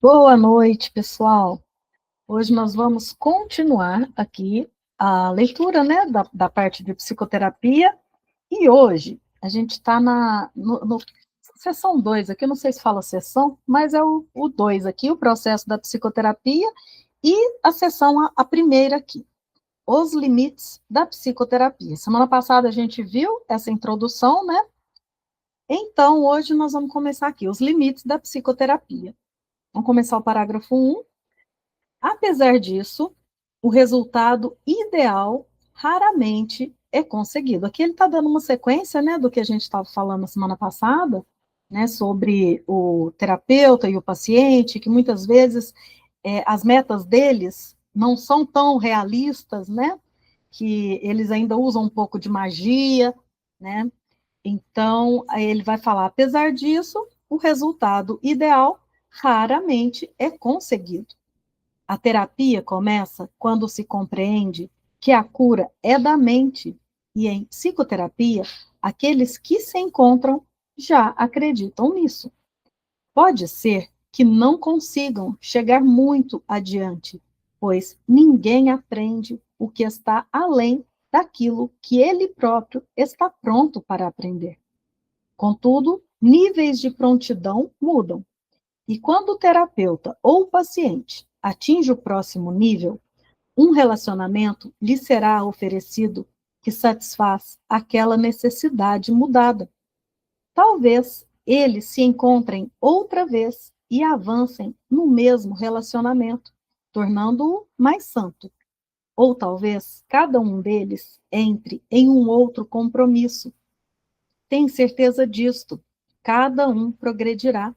Boa noite, pessoal. Hoje nós vamos continuar aqui a leitura, né, da parte de psicoterapia. E hoje a gente está no sessão 2 aqui, eu não sei se fala sessão, mas é o 2 aqui, o processo da psicoterapia, e a sessão, a primeira aqui, os limites da psicoterapia. Semana passada a gente viu essa introdução, né? Então, hoje nós vamos começar aqui, os limites da psicoterapia. Vamos começar o parágrafo 1. Apesar disso, o resultado ideal raramente é conseguido. Aqui ele está dando uma sequência, né, do que a gente estava falando na semana passada, né, sobre o terapeuta e o paciente, que muitas vezes as metas deles não são tão realistas, né, que eles ainda usam um pouco de magia, né. Então, aí ele vai falar, apesar disso, o resultado ideal raramente é conseguido. A terapia começa quando se compreende que a cura é da mente, e em psicoterapia, aqueles que se encontram já acreditam nisso. Pode ser que não consigam chegar muito adiante, pois ninguém aprende o que está além daquilo que ele próprio está pronto para aprender. Contudo, níveis de prontidão mudam. E quando o terapeuta ou o paciente atinge o próximo nível, um relacionamento lhe será oferecido que satisfaz aquela necessidade mudada. Talvez eles se encontrem outra vez e avancem no mesmo relacionamento, tornando-o mais santo. Ou talvez cada um deles entre em um outro compromisso. Tem certeza disto. Cada um progredirá.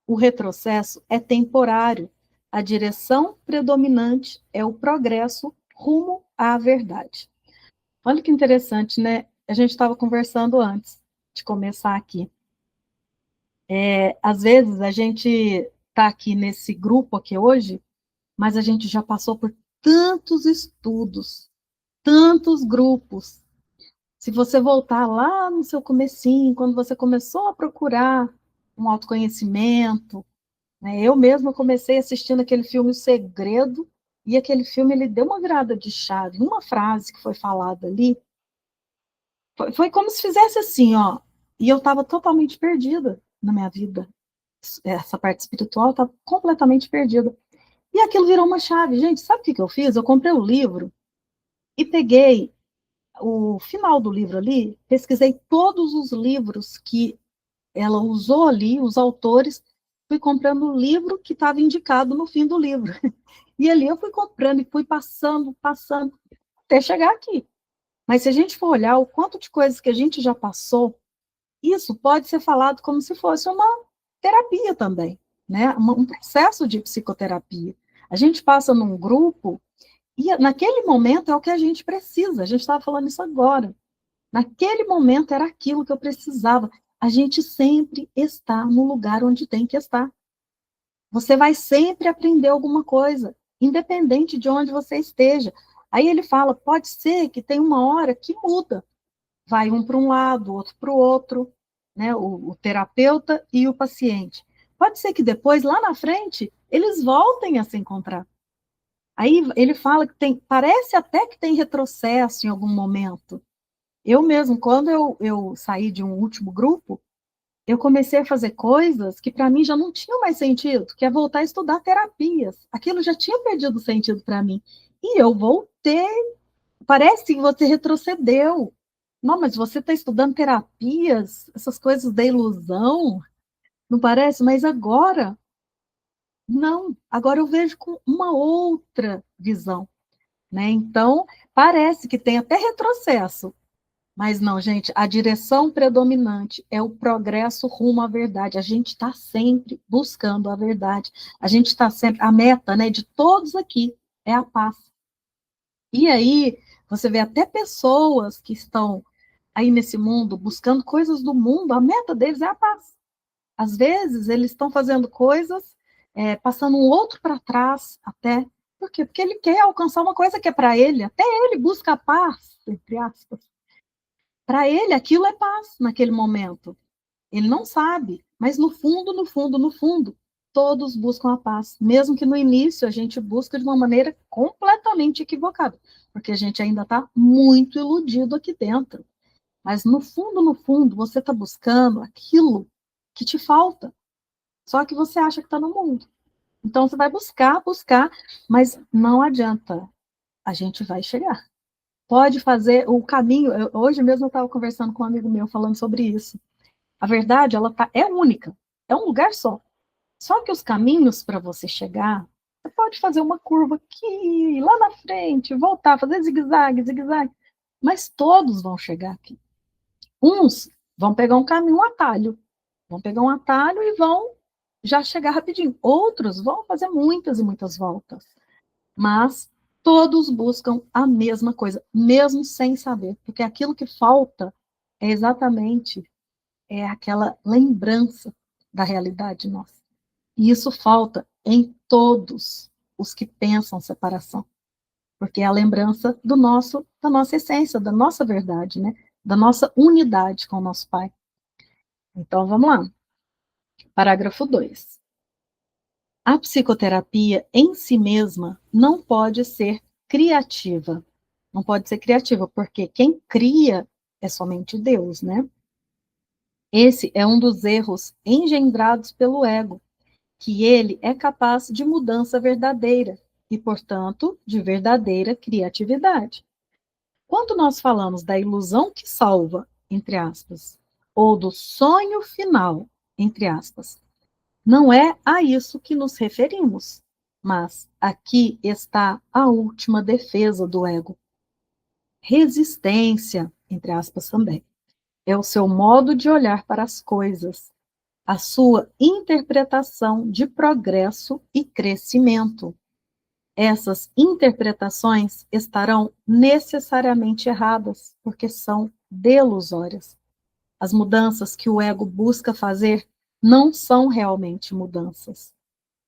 O retrocesso é temporário. A direção predominante é o progresso rumo à verdade. Olha que interessante, né? A gente estava conversando antes de começar aqui. Às vezes a gente está aqui nesse grupo aqui hoje, mas a gente já passou por tantos estudos, tantos grupos. Se você voltar lá no seu comecinho, quando você começou a procurar um autoconhecimento, né? Eu mesma comecei assistindo aquele filme O Segredo, e aquele filme ele deu uma virada de chave, uma frase que foi falada ali, foi como se fizesse assim, ó, e eu estava totalmente perdida na minha vida. Essa parte espiritual estava completamente perdida. E aquilo virou uma chave. Gente, sabe o que eu fiz? Eu comprei o livro e peguei o final do livro ali, pesquisei todos os livros que ela usou ali, os autores, fui comprando o livro que estava indicado no fim do livro. E ali eu fui comprando e fui passando, passando, até chegar aqui. Mas se a gente for olhar o quanto de coisas que a gente já passou, isso pode ser falado como se fosse uma terapia também, né? Um processo de psicoterapia. A gente passa num grupo e naquele momento é o que a gente precisa. A gente estava falando isso agora. Naquele momento era aquilo que eu precisava. A gente sempre está no lugar onde tem que estar. Você vai sempre aprender alguma coisa, independente de onde você esteja. Aí ele fala, pode ser que tem uma hora que muda. Vai um para um lado, outro para o outro, né? O terapeuta e o paciente. Pode ser que depois, lá na frente, eles voltem a se encontrar. Aí ele fala que tem, parece até que tem retrocesso em algum momento. Eu mesmo, quando eu saí de um último grupo, eu comecei a fazer coisas que para mim já não tinham mais sentido, que é voltar a estudar terapias. Aquilo já tinha perdido sentido para mim. E eu voltei. Parece que você retrocedeu. Não, mas você está estudando terapias, essas coisas da ilusão, não parece? Mas agora, não. Agora eu vejo com uma outra visão, né? Então, parece que tem até retrocesso. Mas não, gente, a direção predominante é o progresso rumo à verdade. A gente está sempre buscando a verdade. A gente está sempre. A meta, né, de todos aqui é a paz. E aí, você vê até pessoas que estão aí nesse mundo buscando coisas do mundo, a meta deles é a paz. Às vezes, eles estão fazendo coisas, passando um outro para trás, até. Por quê? Porque ele quer alcançar uma coisa que é para ele, até ele busca a paz, entre aspas. Para ele, aquilo é paz naquele momento. Ele não sabe, mas no fundo, no fundo, no fundo, todos buscam a paz, mesmo que no início a gente busca de uma maneira completamente equivocada, porque a gente ainda está muito iludido aqui dentro. Mas no fundo, você está buscando aquilo que te falta, só que você acha que está no mundo. Então você vai buscar, buscar, mas não adianta, a gente vai chegar. Pode fazer o caminho. Hoje mesmo eu estava conversando com um amigo meu falando sobre isso. A verdade, é única, é um lugar só. Só que os caminhos para você chegar, você pode fazer uma curva aqui, lá na frente, voltar, fazer zigue-zague, zigue-zague, mas todos vão chegar aqui. Uns vão pegar um caminho, um atalho, vão pegar um atalho e vão já chegar rapidinho. Outros vão fazer muitas e muitas voltas, mas todos buscam a mesma coisa, mesmo sem saber, porque aquilo que falta é exatamente aquela lembrança da realidade nossa. E isso falta em todos os que pensam separação, porque é a lembrança da nossa essência, da nossa verdade, né? Da nossa unidade com o nosso Pai. Então, vamos lá. Parágrafo 2. A psicoterapia em si mesma não pode ser criativa. Não pode ser criativa, porque quem cria é somente Deus, né? Esse é um dos erros engendrados pelo ego, que ele é capaz de mudança verdadeira e, portanto, de verdadeira criatividade. Quando nós falamos da ilusão que salva, entre aspas, ou do sonho final, entre aspas, não é a isso que nos referimos, mas aqui está a última defesa do ego. Resistência, entre aspas também, é o seu modo de olhar para as coisas, a sua interpretação de progresso e crescimento. Essas interpretações estarão necessariamente erradas, porque são delusórias. As mudanças que o ego busca fazer não são realmente mudanças.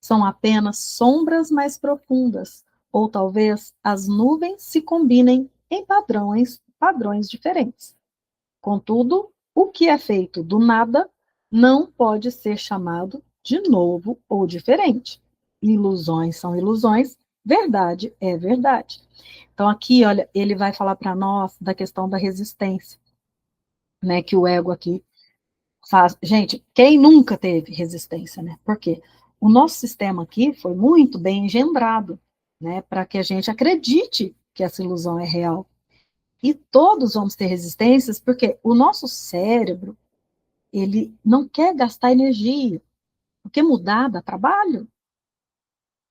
São apenas sombras mais profundas, ou talvez as nuvens se combinem em padrões diferentes. Contudo, o que é feito do nada não pode ser chamado de novo ou diferente. Ilusões são ilusões, verdade é verdade. Então, aqui, olha, ele vai falar para nós da questão da resistência, né? Que o ego aqui faz. Gente, quem nunca teve resistência, né? Por quê? O nosso sistema aqui foi muito bem engendrado, né? Para que a gente acredite que essa ilusão é real. E todos vamos ter resistências, porque o nosso cérebro, ele não quer gastar energia, porque mudar dá trabalho.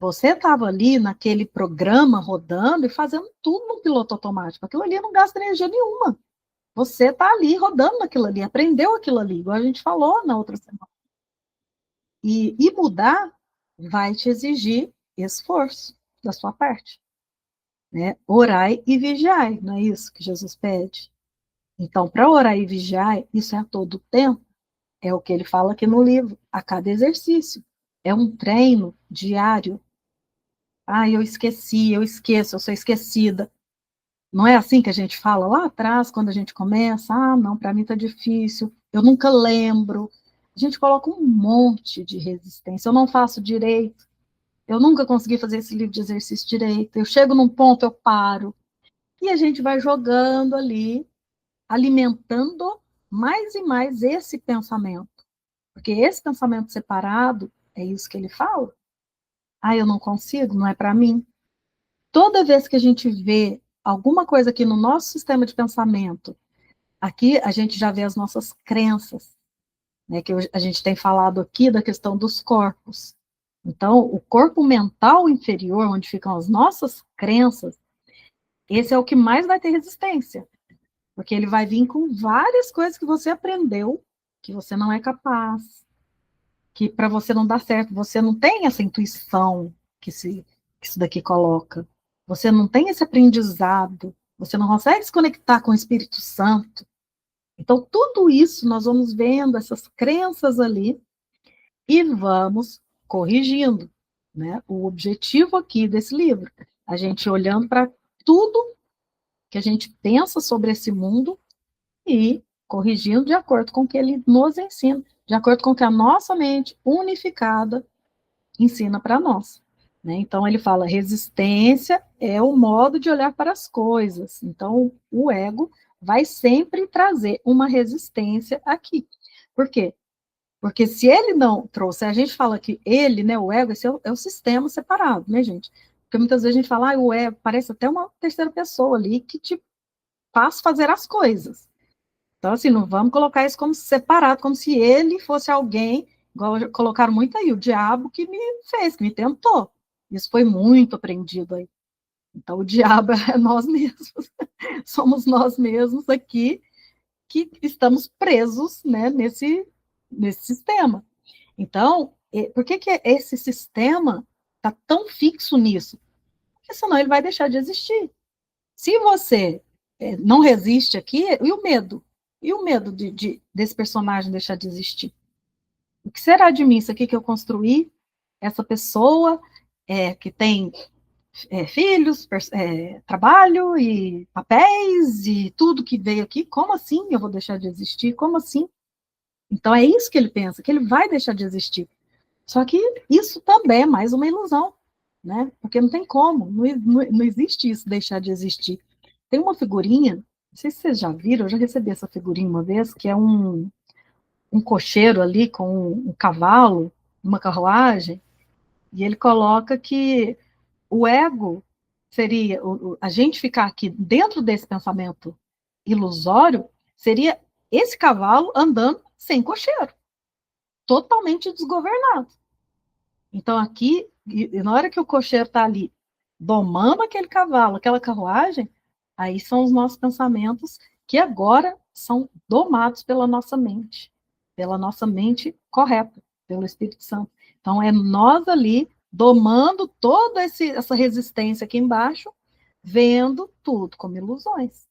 Você estava ali naquele programa rodando e fazendo tudo no piloto automático. Aquilo ali não gasta energia nenhuma. Você está ali rodando aquilo ali, aprendeu aquilo ali, igual a gente falou na outra semana. E mudar vai te exigir esforço da sua parte. Né? Orai e vigiai, não é isso que Jesus pede? Então, para orar e vigiar, isso é a todo tempo. É o que ele fala aqui no livro, a cada exercício. É um treino diário. Ah, eu esqueci, eu esqueço, eu sou esquecida. Não é assim que a gente fala lá atrás, quando a gente começa? Ah, não, para mim está difícil, eu nunca lembro. A gente coloca um monte de resistência. Eu não faço direito, eu nunca consegui fazer esse livro de exercício direito. Eu chego num ponto, eu paro. E a gente vai jogando ali, alimentando mais e mais esse pensamento. Porque esse pensamento separado, é isso que ele fala. Ah, eu não consigo, não é para mim. Toda vez que a gente vê alguma coisa aqui no nosso sistema de pensamento, aqui a gente já vê as nossas crenças, né, que a gente tem falado aqui da questão dos corpos. Então, o corpo mental inferior, onde ficam as nossas crenças, esse é o que mais vai ter resistência, porque ele vai vir com várias coisas que você aprendeu, que você não é capaz, que para você não dá certo, você não tem essa intuição que isso daqui coloca, você não tem esse aprendizado, você não consegue se conectar com o Espírito Santo. Então, tudo isso nós vamos vendo, essas crenças ali, e vamos corrigindo, né? O objetivo aqui desse livro, a gente olhando para tudo que a gente pensa sobre esse mundo e corrigindo de acordo com o que ele nos ensina, de acordo com que a nossa mente unificada ensina para nós. Né? Então, ele fala: resistência é o modo de olhar para as coisas. Então, o ego vai sempre trazer uma resistência aqui. Por quê? Porque se ele não trouxe, a gente fala que ele, né, o ego, esse é o sistema separado, né, gente? Porque muitas vezes a gente fala, o ego parece até uma terceira pessoa ali que te faz fazer as coisas. Então, assim, não vamos colocar isso como separado, como se ele fosse alguém, igual colocaram muito aí, o diabo que me fez, que me tentou. Isso foi muito aprendido aí. Então, o diabo é nós mesmos. Somos nós mesmos aqui que estamos presos, né, nesse sistema. Então, por que esse sistema está tão fixo nisso? Porque senão ele vai deixar de existir. Se você não resiste aqui, e o medo? E o medo desse personagem deixar de existir? O que será de mim isso aqui que eu construí? Essa pessoa que tem filhos, trabalho e papéis e tudo que veio aqui, como assim eu vou deixar de existir? Como assim? Então é isso que ele pensa, que ele vai deixar de existir. Só que isso também é mais uma ilusão, né? Porque não tem como, não existe isso deixar de existir. Tem uma figurinha, não sei se vocês já viram, eu já recebi essa figurinha uma vez, que é um cocheiro ali com um cavalo, uma carruagem, e ele coloca que o ego seria, a gente ficar aqui dentro desse pensamento ilusório, seria esse cavalo andando sem cocheiro, totalmente desgovernado. Então, aqui, e na hora que o cocheiro está ali domando aquele cavalo, aquela carruagem, aí são os nossos pensamentos que agora são domados pela nossa mente correta, pelo Espírito Santo. Então, é nós ali domando toda essa resistência aqui embaixo, vendo tudo como ilusões.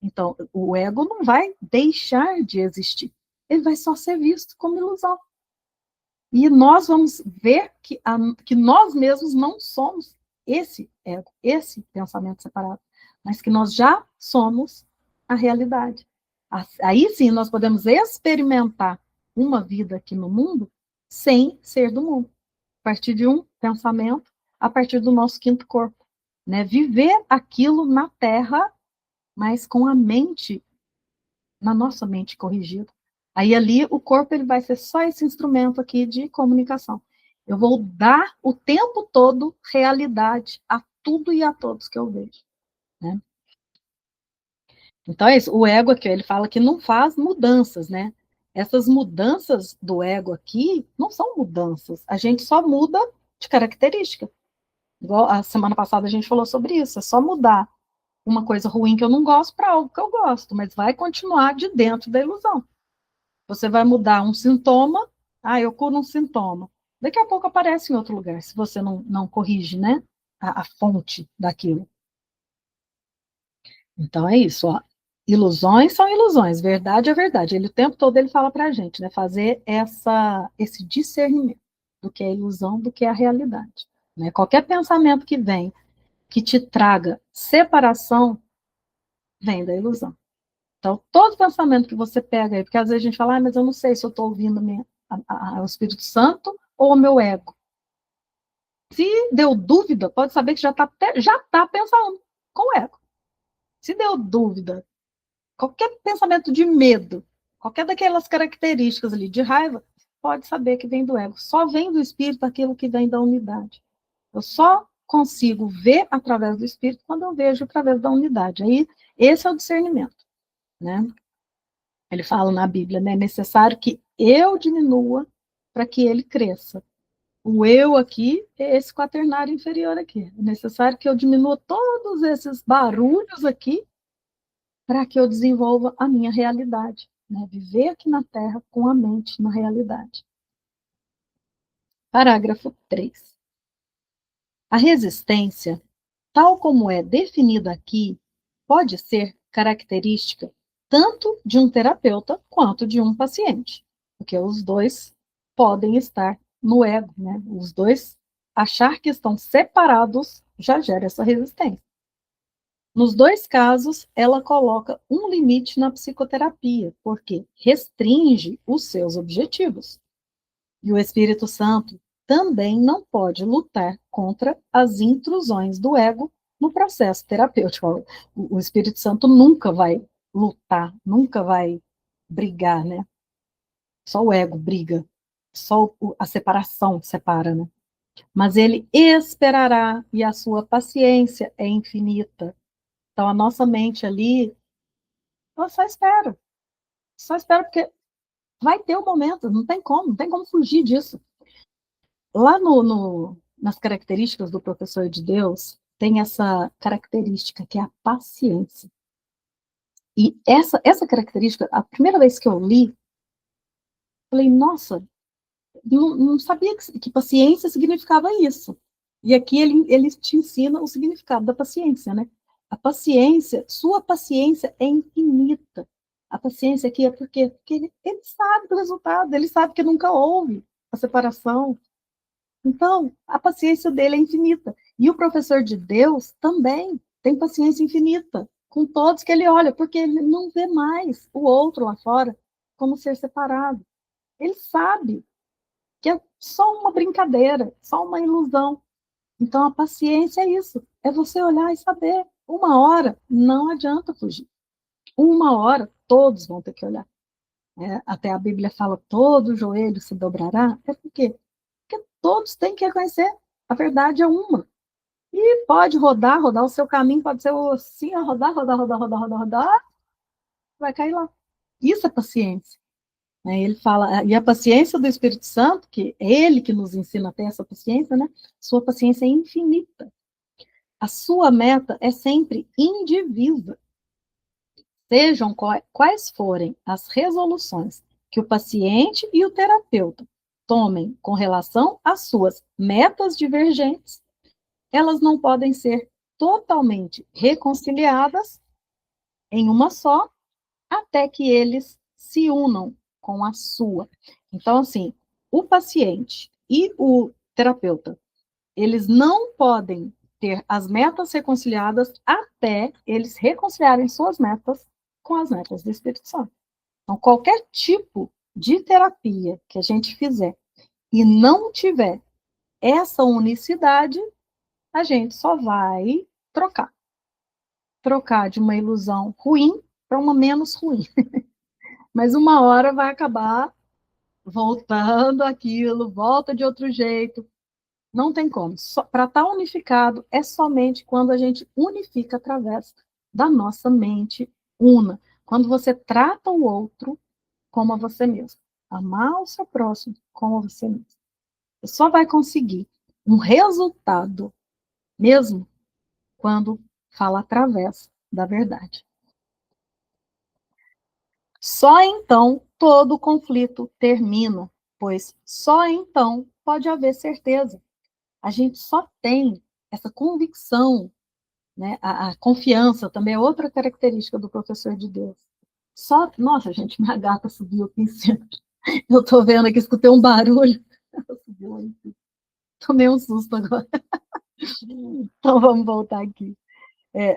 Então, o ego não vai deixar de existir, ele vai só ser visto como ilusão. E nós vamos ver que nós mesmos não somos esse ego, esse pensamento separado, mas que nós já somos a realidade. Aí sim nós podemos experimentar uma vida aqui no mundo sem ser do mundo, a partir de um pensamento, a partir do nosso quinto corpo. Né? Viver aquilo na Terra, mas com a mente, na nossa mente corrigida. Aí ali o corpo ele vai ser só esse instrumento aqui de comunicação. Eu vou dar o tempo todo realidade a tudo e a todos que eu vejo. Né? Então é isso. O ego aqui, ele fala que não faz mudanças, né? Essas mudanças do ego aqui não são mudanças. A gente só muda de característica. Igual a semana passada a gente falou sobre isso. É só mudar uma coisa ruim que eu não gosto para algo que eu gosto, mas vai continuar de dentro da ilusão. Você vai mudar um sintoma, eu curo um sintoma. Daqui a pouco aparece em outro lugar, se você não corrige, né? A fonte daquilo. Então é isso, ó. Ilusões são ilusões, verdade é verdade. Ele o tempo todo ele fala para a gente, né? Fazer esse discernimento do que é ilusão, do que é a realidade. Né? Qualquer pensamento que vem que te traga separação, vem da ilusão. Então, todo pensamento que você pega aí, porque às vezes a gente fala, mas eu não sei se eu estou ouvindo o Espírito Santo ou o meu ego. Se deu dúvida, pode saber que já tá pensando com o ego. Se deu dúvida, qualquer pensamento de medo, qualquer daquelas características ali de raiva, pode saber que vem do ego. Só vem do Espírito aquilo que vem da unidade. Eu só consigo ver através do Espírito quando eu vejo através da unidade. Aí, esse é o discernimento, né? Ele fala na Bíblia, né? É necessário que eu diminua para que ele cresça. O eu aqui é esse quaternário inferior aqui. É necessário que eu diminua todos esses barulhos aqui para que eu desenvolva a minha realidade. Né? Viver aqui na Terra com a mente na realidade. Parágrafo 3. A resistência, tal como é definida aqui, pode ser característica tanto de um terapeuta quanto de um paciente, porque os dois podem estar no ego, né? Os dois achar que estão separados já gera essa resistência. Nos dois casos, ela coloca um limite na psicoterapia, porque restringe os seus objetivos. E o Espírito Santo também não pode lutar contra as intrusões do ego no processo terapêutico. O Espírito Santo nunca vai lutar, nunca vai brigar, né? Só o ego briga, só a separação separa, né? Mas ele esperará e a sua paciência é infinita. Então a nossa mente ali, ela só espera porque vai ter um momento, não tem como fugir disso. Lá nas características do professor de Deus, tem essa característica que é a paciência. E essa característica, a primeira vez que eu li, falei, nossa, não sabia que paciência significava isso. E aqui ele te ensina o significado da paciência, né? A paciência, sua paciência é infinita. A paciência aqui é porque ele sabe do resultado, ele sabe que nunca houve a separação. Então, a paciência dele é infinita. E o professor de Deus também tem paciência infinita com todos que ele olha, porque ele não vê mais o outro lá fora como ser separado. Ele sabe que é só uma brincadeira, só uma ilusão. Então, a paciência é isso, é você olhar e saber. Uma hora não adianta fugir. Uma hora todos vão ter que olhar. Até a Bíblia fala, todo joelho se dobrará. É por quê? Porque todos têm que reconhecer. A verdade é uma. E pode rodar o seu caminho, pode ser assim, rodar, vai cair lá. Isso é paciência. Ele fala, e a paciência do Espírito Santo, que é ele que nos ensina a ter essa paciência, né? Sua paciência é infinita. A sua meta é sempre indivisa. Sejam quais forem as resoluções que o paciente e o terapeuta tomem com relação às suas metas divergentes, elas não podem ser totalmente reconciliadas em uma só, até que eles se unam com a sua. Então, assim, o paciente e o terapeuta, eles não podem ter as metas reconciliadas até eles reconciliarem suas metas com as metas do Espírito Santo. Então, qualquer tipo de terapia que a gente fizer e não tiver essa unicidade, a gente só vai trocar. Trocar de uma ilusão ruim para uma menos ruim. Mas uma hora vai acabar voltando aquilo, volta de outro jeito. Não tem como. Para estar unificado é somente quando a gente unifica através da nossa mente una. Quando você trata o outro como a você mesmo. Amar o seu próximo como a você mesmo. Você só vai conseguir um resultado mesmo quando fala através da verdade. Só então todo o conflito termina, pois só então pode haver certeza. A gente só tem essa convicção, né? A confiança também é outra característica do professor de Deus. Só, nossa, gente, minha gata subiu aqui em cima. Eu estou vendo aqui, escutei um barulho. Ela subiu aí. Tomei um susto agora. Então vamos voltar aqui.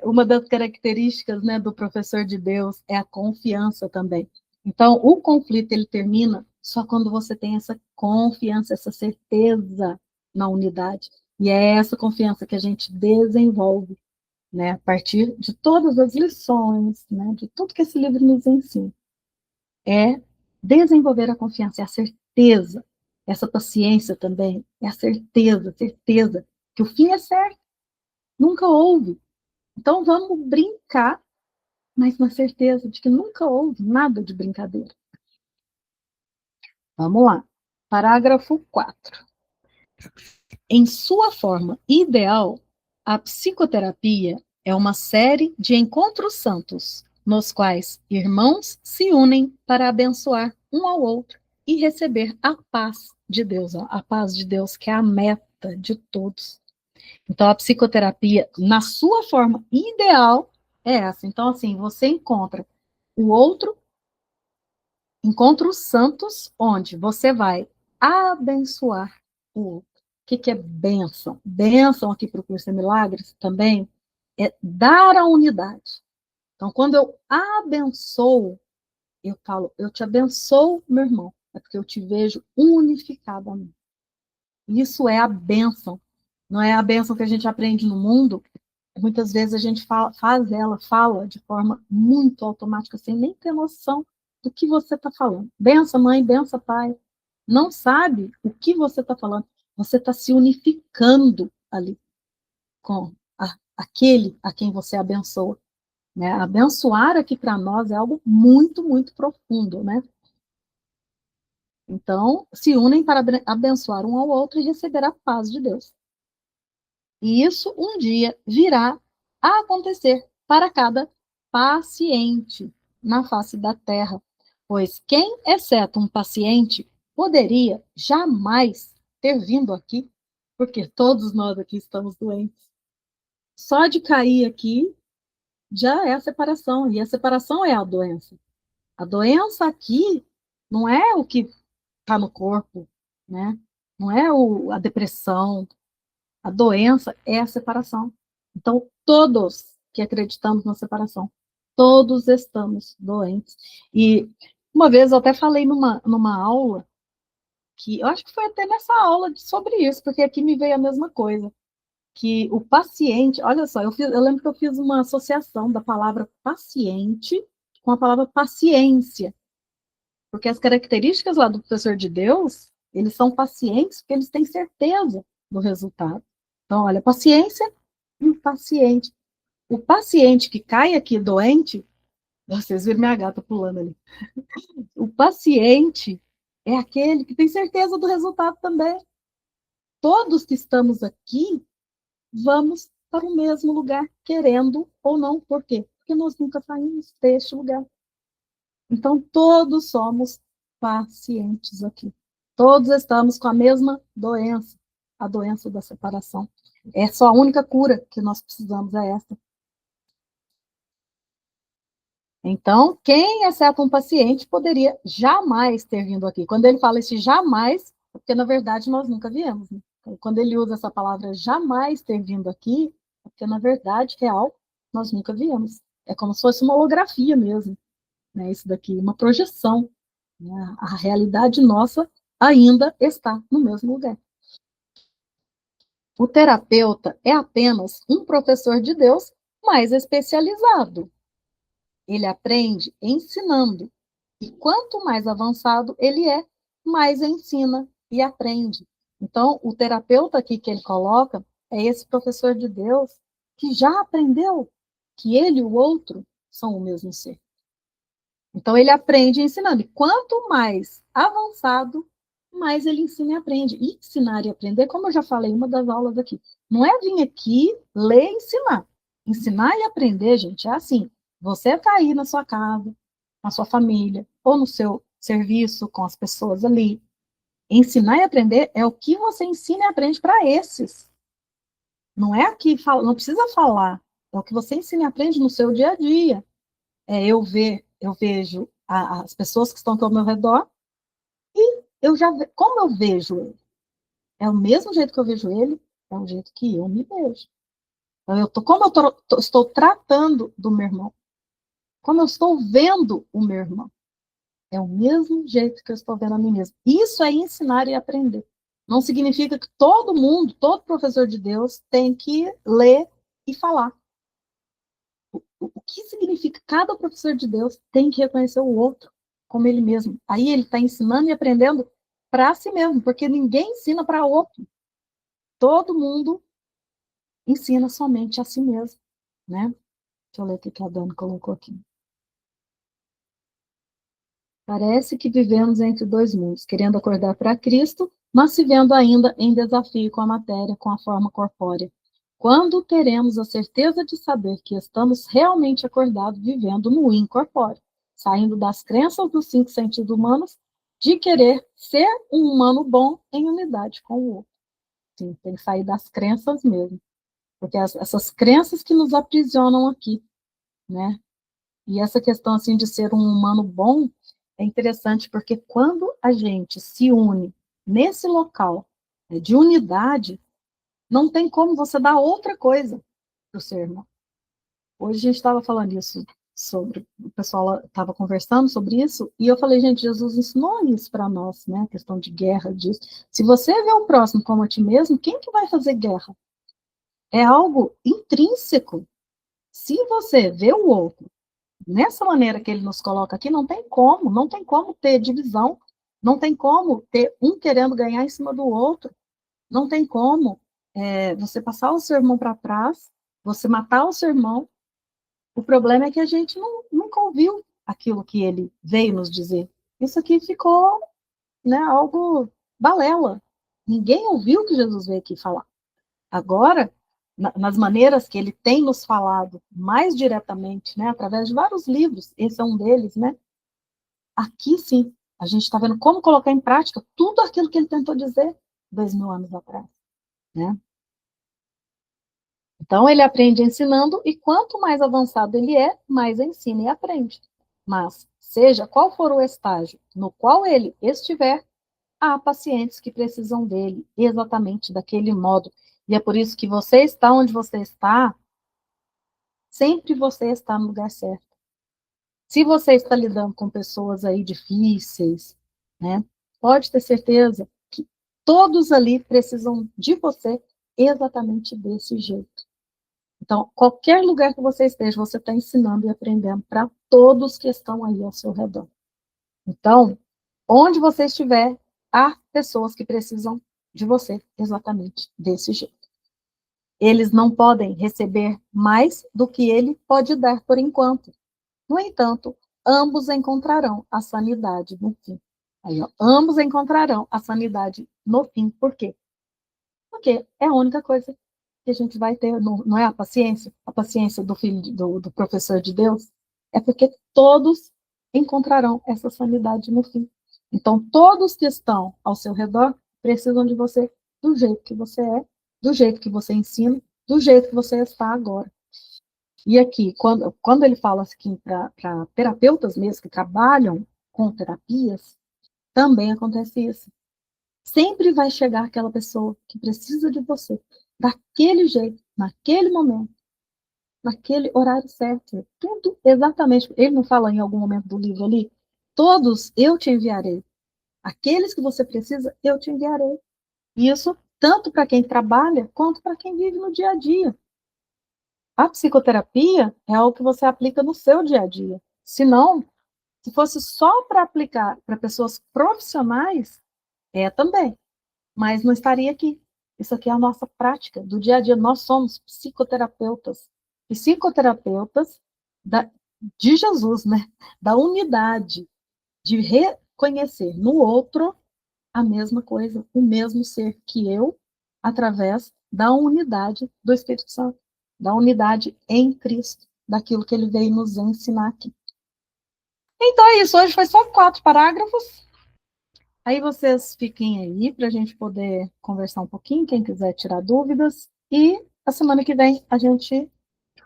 Uma das características, né, do professor de Deus é a confiança também. Então, o conflito ele termina só quando você tem essa confiança, essa certeza na unidade. E é essa confiança que a gente desenvolve, né, a partir de todas as lições, né, de tudo que esse livro nos ensina. É desenvolver a confiança, é a certeza, essa paciência também, é a certeza que o fim é certo, nunca houve. Então vamos brincar, mas na certeza de que nunca houve nada de brincadeira. Vamos lá. Parágrafo 4. Em sua forma ideal, a psicoterapia é uma série de encontros santos, nos quais irmãos se unem para abençoar um ao outro e receber a paz de Deus, a paz de Deus que é a meta de todos. Então, a psicoterapia, na sua forma ideal, é essa. Então, assim, você encontra o outro, encontra os santos, onde você vai abençoar o outro. O que é bênção? Bênção aqui para o curso de milagres também é dar a unidade. Então, quando eu abençoo, eu falo, eu te abençoo, meu irmão, é porque eu te vejo unificado a mim. Isso é a bênção. Não é a bênção que a gente aprende no mundo. Muitas vezes a gente fala de forma muito automática, sem nem ter noção do que você está falando. Bença mãe, bença pai. Não sabe o que você está falando. Você está se unificando ali com aquele a quem você abençoa. Né? Abençoar aqui para nós é algo muito, muito profundo, né? Então, se unem para abençoar um ao outro e receber a paz de Deus. E isso um dia virá a acontecer para cada paciente na face da terra. Pois quem, exceto um paciente, poderia jamais ter vindo aqui? Porque todos nós aqui estamos doentes. Só de cair aqui já é a separação, e a separação é a doença. A doença aqui não é o que está no corpo, né? Não é a depressão, a doença é a separação. Então, todos que acreditamos na separação, todos estamos doentes. E uma vez eu até falei numa aula, que eu acho que foi até nessa aula sobre isso, porque aqui me veio a mesma coisa, que o paciente, olha só, eu lembro que eu fiz uma associação da palavra paciente com a palavra paciência, porque as características lá do professor de Deus, eles são pacientes porque eles têm certeza do resultado. Então, olha, paciência e o paciente. O paciente que cai aqui doente, vocês viram minha gata pulando ali. O paciente é aquele que tem certeza do resultado também. Todos que estamos aqui vamos para o mesmo lugar, querendo ou não. Por quê? Porque nós nunca saímos deste lugar. Então, todos somos pacientes aqui. Todos estamos com a mesma doença, a doença da separação. É só a única cura que nós precisamos, é essa. Então, quem, exceto um paciente, poderia jamais ter vindo aqui? Quando ele fala esse jamais, é porque na verdade nós nunca viemos. Né? Quando ele usa essa palavra jamais ter vindo aqui, é porque na verdade, real, nós nunca viemos. É como se fosse uma holografia mesmo, né? Isso daqui, uma projeção. Né? A realidade nossa ainda está no mesmo lugar. O terapeuta é apenas um professor de Deus mais especializado. Ele aprende ensinando. E quanto mais avançado ele é, mais ensina e aprende. Então, o terapeuta aqui que ele coloca é esse professor de Deus que já aprendeu que ele e o outro são o mesmo ser. Então, ele aprende ensinando. E quanto mais avançado, mais ele ensina e aprende. E ensinar e aprender, como eu já falei em uma das aulas aqui, não é vir aqui ler e ensinar. Ensinar e aprender, gente, é assim. Você está aí na sua casa, na sua família, ou no seu serviço com as pessoas ali. Ensinar e aprender é o que você ensina e aprende para esses. Não é aqui, não precisa falar. É o que você ensina e aprende no seu dia a dia. Eu vejo as pessoas que estão aqui ao meu redor e como eu vejo ele? É o mesmo jeito que eu vejo ele, é o jeito que eu me vejo. Então, como eu estou tratando do meu irmão, como eu estou vendo o meu irmão, é o mesmo jeito que eu estou vendo a mim mesmo. Isso é ensinar e aprender. Não significa que todo mundo, todo professor de Deus, tem que ler e falar. O que significa cada professor de Deus tem que reconhecer o outro como ele mesmo. Aí ele está ensinando e aprendendo para si mesmo, porque ninguém ensina para outro. Todo mundo ensina somente a si mesmo, né? Deixa eu ler o que a Dani colocou aqui. Parece que vivemos entre dois mundos, querendo acordar para Cristo, mas se vendo ainda em desafio com a matéria, com a forma corpórea. Quando teremos a certeza de saber que estamos realmente acordados, vivendo no incorpóreo, saindo das crenças dos cinco sentidos humanos, de querer ser um humano bom em unidade com o outro. Sim, tem que sair das crenças mesmo, porque essas crenças que nos aprisionam aqui, né? E essa questão assim de ser um humano bom é interessante porque quando a gente se une nesse local de unidade, não tem como você dar outra coisa para o seu irmão. Hoje a gente estava falando isso o pessoal estava conversando sobre isso, e eu falei, gente, Jesus ensinou isso para nós, né? Questão de guerra, disso. Se você vê o próximo como a ti mesmo, quem que vai fazer guerra? É algo intrínseco. Se você vê o outro nessa maneira que ele nos coloca aqui, não tem como ter divisão, não tem como ter um querendo ganhar em cima do outro, não tem como você passar o seu irmão para trás, você matar o seu irmão. O problema é que a gente nunca ouviu aquilo que ele veio nos dizer. Isso aqui ficou, né, algo balela. Ninguém ouviu o que Jesus veio aqui falar. Agora, nas maneiras que ele tem nos falado mais diretamente, né, através de vários livros, esse é um deles, né? Aqui sim, a gente está vendo como colocar em prática tudo aquilo que ele tentou dizer 2000 anos atrás, né? Então, ele aprende ensinando, e quanto mais avançado ele é, mais ensina e aprende. Mas, seja qual for o estágio no qual ele estiver, há pacientes que precisam dele exatamente daquele modo. E é por isso que você está onde você está, sempre você está no lugar certo. Se você está lidando com pessoas aí difíceis, né, pode ter certeza que todos ali precisam de você exatamente desse jeito. Então, qualquer lugar que você esteja, você está ensinando e aprendendo para todos que estão aí ao seu redor. Então, onde você estiver, há pessoas que precisam de você exatamente desse jeito. Eles não podem receber mais do que ele pode dar por enquanto. No entanto, ambos encontrarão a sanidade no fim. Aí, ó, ambos encontrarão a sanidade no fim. Por quê? Porque é a única coisa que a gente vai ter, não é a paciência do filho do professor de Deus, é porque todos encontrarão essa sanidade no fim. Então, todos que estão ao seu redor precisam de você do jeito que você é, do jeito que você ensina, do jeito que você está agora. E aqui, quando ele fala assim para terapeutas mesmo que trabalham com terapias, também acontece isso. Sempre vai chegar aquela pessoa que precisa de você, daquele jeito, naquele momento, naquele horário certo. Tudo exatamente. Ele não fala em algum momento do livro ali? Todos eu te enviarei. Aqueles que você precisa, eu te enviarei. Isso tanto para quem trabalha, quanto para quem vive no dia a dia. A psicoterapia é algo que você aplica no seu dia a dia. Se não, se fosse só para aplicar para pessoas profissionais, também. Mas não estaria aqui. Isso aqui é a nossa prática do dia a dia. Nós somos psicoterapeutas. Psicoterapeutas de Jesus, né? Da unidade, de reconhecer no outro a mesma coisa, o mesmo ser que eu, através da unidade do Espírito Santo, da unidade em Cristo, daquilo que ele veio nos ensinar aqui. Então é isso. Hoje foi só 4 parágrafos. Aí vocês fiquem aí para a gente poder conversar um pouquinho, quem quiser tirar dúvidas. E a semana que vem a gente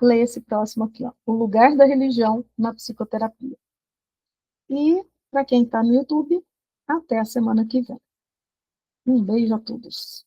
lê esse próximo aqui, ó, O Lugar da Religião na Psicoterapia. E para quem está no YouTube, até a semana que vem. Um beijo a todos.